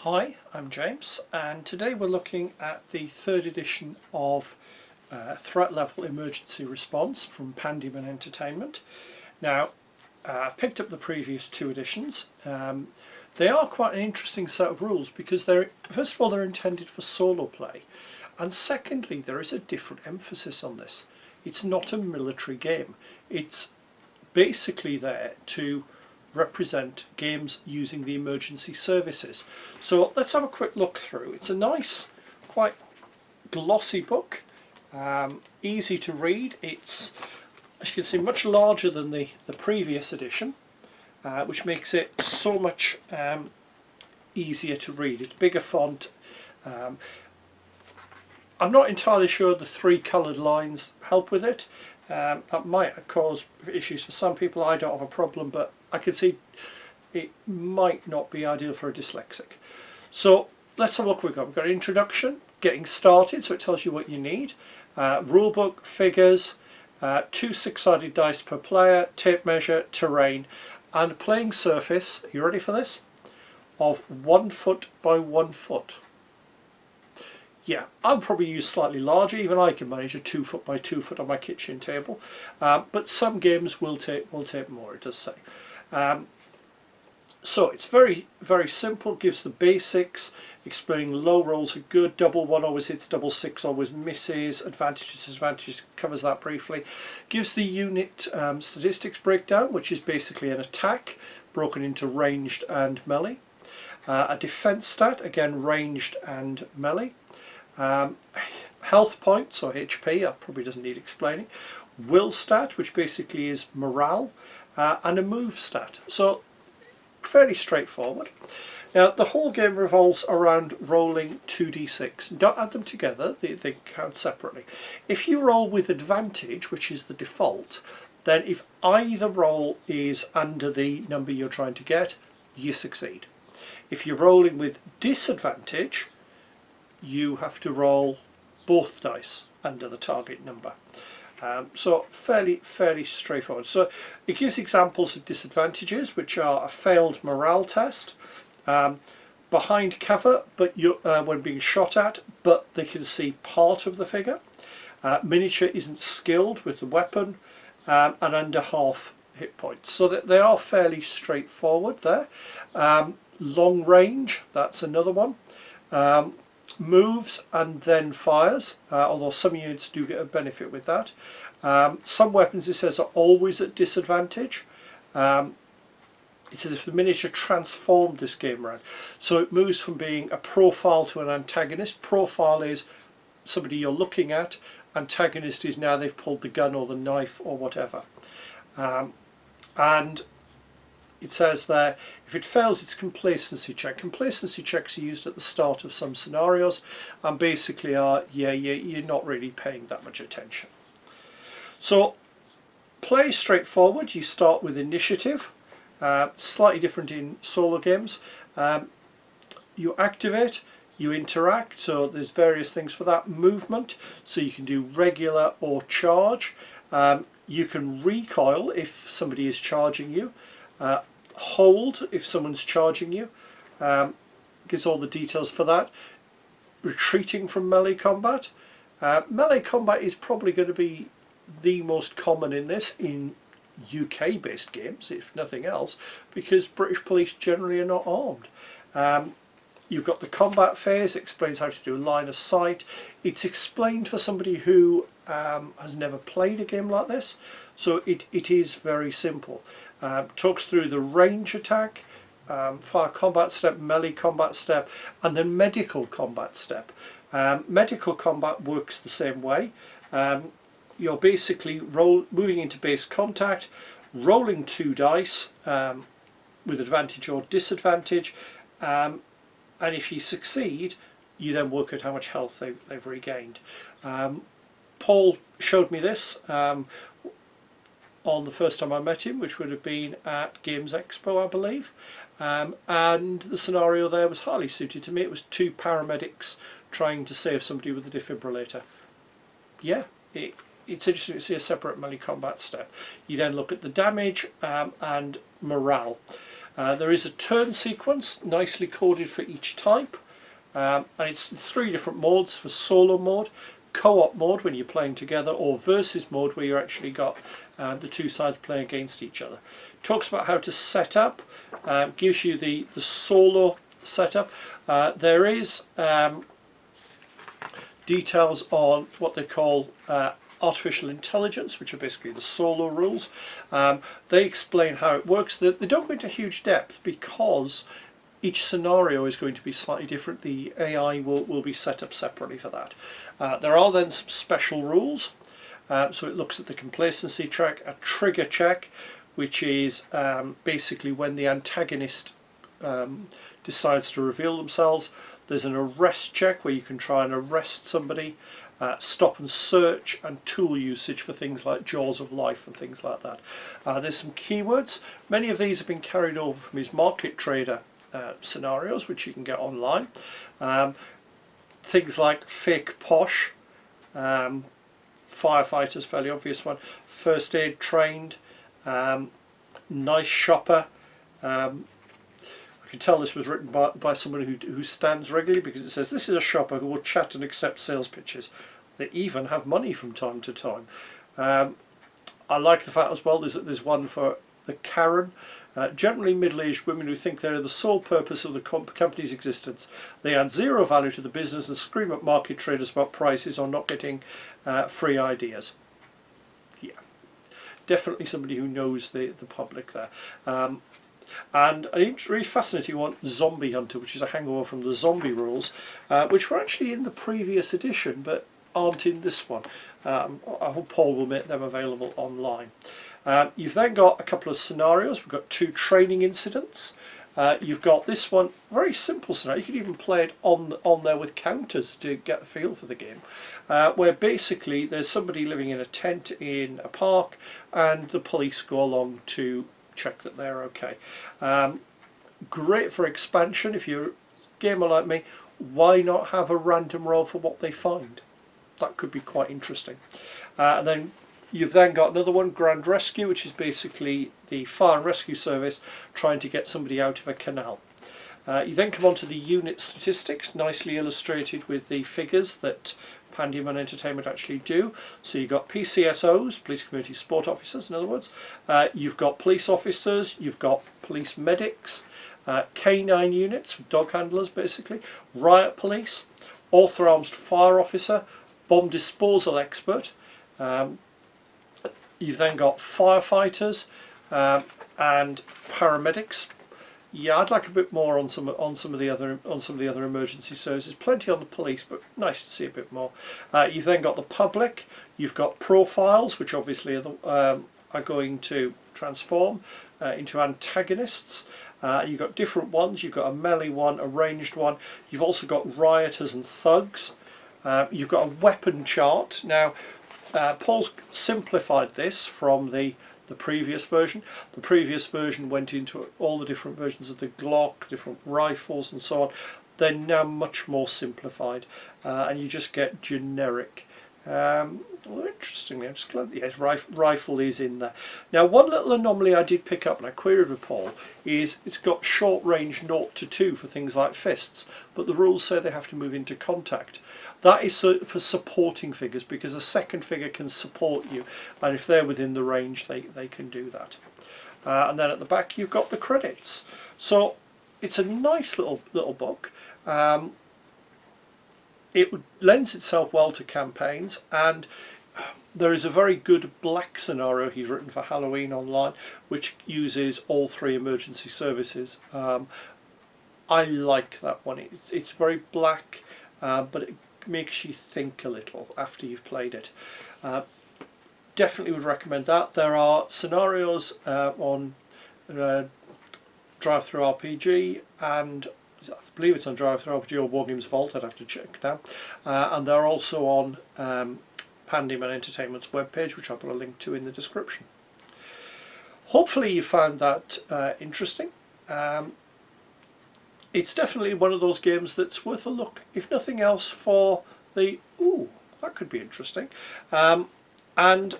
Hi, I'm James, and today we're looking at the third edition of Threat Level Emergency Response from Pandyman Entertainment. Now, I've picked up the previous two editions. They are quite an interesting set of rules because first of all, they're intended for solo play, and secondly, there is a different emphasis on this. It's not a military game. It's basically there to represent games using the emergency services. So let's have a quick look through. It's a nice, quite glossy book, easy to read. It's, as you can see, much larger than the previous edition, which makes it so much easier to read. It's bigger font. I'm not entirely sure the three coloured lines help with it. That might cause issues for some people. I don't have a problem, but I can see it might not be ideal for a dyslexic. So let's have a look what we've got. We've got an introduction, getting started, so it tells you what you need. Rulebook, figures, 2 6-sided dice per player, tape measure, terrain, and a playing surface, are you ready for this? Of 1 foot by 1 foot. Yeah, I'll probably use slightly larger. Even I can manage a 2 foot by 2 foot on my kitchen table, but some games will take more. It does say. So it's very simple. Gives the basics, explaining low rolls are good, double one always hits, double six always misses, advantages, disadvantages, covers that briefly. Gives the unit statistics breakdown, which is basically an attack broken into ranged and melee. A defense stat, again ranged and melee. Health points, or HP, that probably doesn't need explaining. Will stat, which basically is morale, and a move stat. So fairly straightforward. Now the whole game revolves around rolling 2d6. Don't add them together, they count separately. If you roll with advantage, which is the default, then if either roll is under the number you're trying to get, you succeed. If you're rolling with disadvantage, you have to roll both dice under the target number. So fairly straightforward. So it gives examples of disadvantages, which are a failed morale test, behind cover but when being shot at, but they can see part of the figure, miniature isn't skilled with the weapon, and under half hit points. So that they are fairly straightforward there. Long range, that's another one. Moves and then fires, although some units do get a benefit with that. Some weapons, it says, are always at disadvantage. It says if the miniature transformed this game around, so it moves from being a profile to an antagonist. Profile is somebody you're looking at, antagonist is now they've pulled the gun or the knife or whatever. And it says there, if it fails its complacency check. Complacency checks are used at the start of some scenarios and basically are, you're not really paying that much attention. So, play straightforward. You start with initiative, slightly different in solo games. You activate, you interact, so there's various things for that. Movement, so you can do regular or charge. You can recoil if somebody is charging you. Hold if someone's charging you, gives all the details for that. Retreating from melee combat. Melee combat is probably going to be the most common in this in UK based games, if nothing else, because British police generally are not armed. You've got the combat phase, it explains how to do line of sight. It's explained for somebody who has never played a game like this, so it is very simple. Talks through the range attack, fire combat step, melee combat step, and then medical combat step. Medical combat works the same way. You're basically moving into base contact, rolling 2 dice with advantage or disadvantage, and if you succeed, you then work out how much health they've regained. Paul showed me this on the first time I met him, which would have been at Games Expo, I believe, and the scenario there was highly suited to me. It was 2 paramedics trying to save somebody with a defibrillator. Yeah, it's interesting to see a separate melee combat step. You then look at the damage and morale. There is a turn sequence nicely coded for each type, and it's 3 different modes: for solo mode, co-op mode when you're playing together, or versus mode where you actually got the 2 sides playing against each other. Talks about how to set up, gives you the solo setup. There is details on what they call artificial intelligence, which are basically the solo rules. They explain how it works. They don't go into huge depth because each scenario is going to be slightly different. The AI will be set up separately for that. There are then some special rules. So it looks at the complacency check, a trigger check, which is basically when the antagonist decides to reveal themselves. There's an arrest check where you can try and arrest somebody, stop and search, and tool usage for things like jaws of life and things like that. There's some keywords. Many of these have been carried over from his market trader scenarios, which you can get online. Things like fake posh, firefighters, fairly obvious one, first aid trained, nice shopper. I can tell this was written by someone who stands regularly, because it says this is a shopper who will chat and accept sales pitches. They even have money from time to time. I like the fact as well there's one for the Karen. Generally middle-aged women who think they're the sole purpose of the company's existence. They add zero value to the business and scream at market traders about prices or not getting free ideas. Yeah, definitely somebody who knows the public there. And a really fascinating one, Zombie Hunter, which is a hangover from the zombie rules, which were actually in the previous edition but aren't in this one. I hope Paul will make them available online. You've then got a couple of scenarios. We've got 2 training incidents. You've got this one, very simple scenario. You could even play it on there with counters to get a feel for the game, where basically there's somebody living in a tent in a park and the police go along to check that they're okay. Great for expansion. If you're a gamer like me, why not have a random roll for what they find? That could be quite interesting. And then you've then got another one, Grand Rescue, which is basically the fire and rescue service trying to get somebody out of a canal. You then come on to the unit statistics, nicely illustrated with the figures that Pandyman Entertainment actually do. So you've got PCSOs, Police Community Support Officers in other words, you've got police officers, you've got police medics, K9 units, dog handlers basically, riot police, authorised fire officer, bomb disposal expert. You've then got firefighters and paramedics. Yeah, I'd like a bit more on some of the other emergency services. Plenty on the police, but nice to see a bit more. You've then got the public. You've got profiles, which obviously are going to transform into antagonists. You've got different ones. You've got a melee one, a ranged one. You've also got rioters and thugs. You've got a weapon chart. Now, Paul's simplified this from the previous version. The previous version went into all the different versions of the Glock, different rifles and so on. They're now much more simplified, and you just get generic. Well, interestingly, I'm just glad yes, rifle is in there. Now, one little anomaly I did pick up, and I queried with Paul, is it's got short range 0 to 2 for things like fists, but the rules say they have to move into contact. That is for supporting figures, because a second figure can support you, and if they're within the range, they can do that. And then at the back, you've got the credits. So it's a nice little book. It lends itself well to campaigns, and there is a very good black scenario he's written for Halloween online, which uses all 3 emergency services. I like that one. It's very black, but it makes you think a little after you've played it. Definitely would recommend that. There are scenarios on Drive-Thru RPG, and I believe it's on Drive-Thru RPG or Wargames Vault, I'd have to check now. And they're also on Pandyman Entertainment's webpage, which I'll put a link to in the description. Hopefully you found that interesting. It's definitely one of those games that's worth a look, if nothing else for the, ooh, that could be interesting. And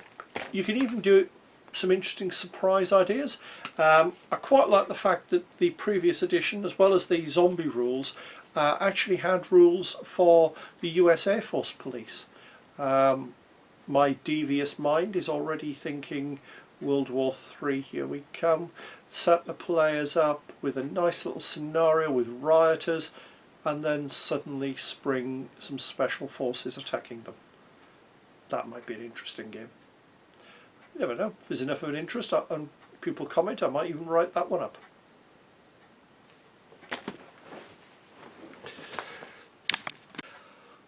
you can even do it some interesting surprise ideas. I quite like the fact that the previous edition, as well as the zombie rules, actually had rules for the US Air Force Police. My devious mind is already thinking World War III, here we come. Set the players up with a nice little scenario with rioters, and then suddenly spring some special forces attacking them. That might be an interesting game. You never know. If there's enough of an interest and people comment, I might even write that one up.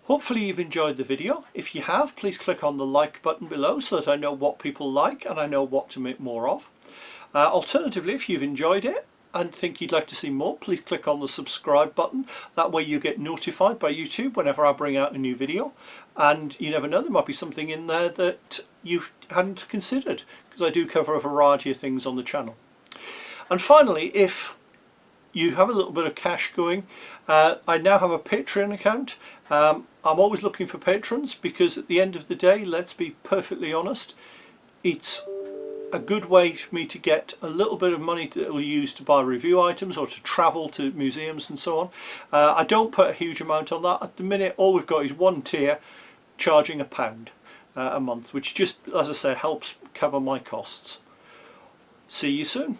Hopefully you've enjoyed the video. If you have, please click on the like button below so that I know what people like and I know what to make more of. Alternatively, if you've enjoyed it and think you'd like to see more, please click on the subscribe button. That way you get notified by YouTube whenever I bring out a new video. And you never know, there might be something in there that you hadn't considered, because I do cover a variety of things on the channel. And finally, if you have a little bit of cash going, I now have a Patreon account. I'm always looking for patrons, because at the end of the day, let's be perfectly honest, it's a good way for me to get a little bit of money that will use to buy review items or to travel to museums and so on. I don't put a huge amount on that. At the minute, all we've got is one tier charging £1 a month, which just, as I say, helps cover my costs. See you soon.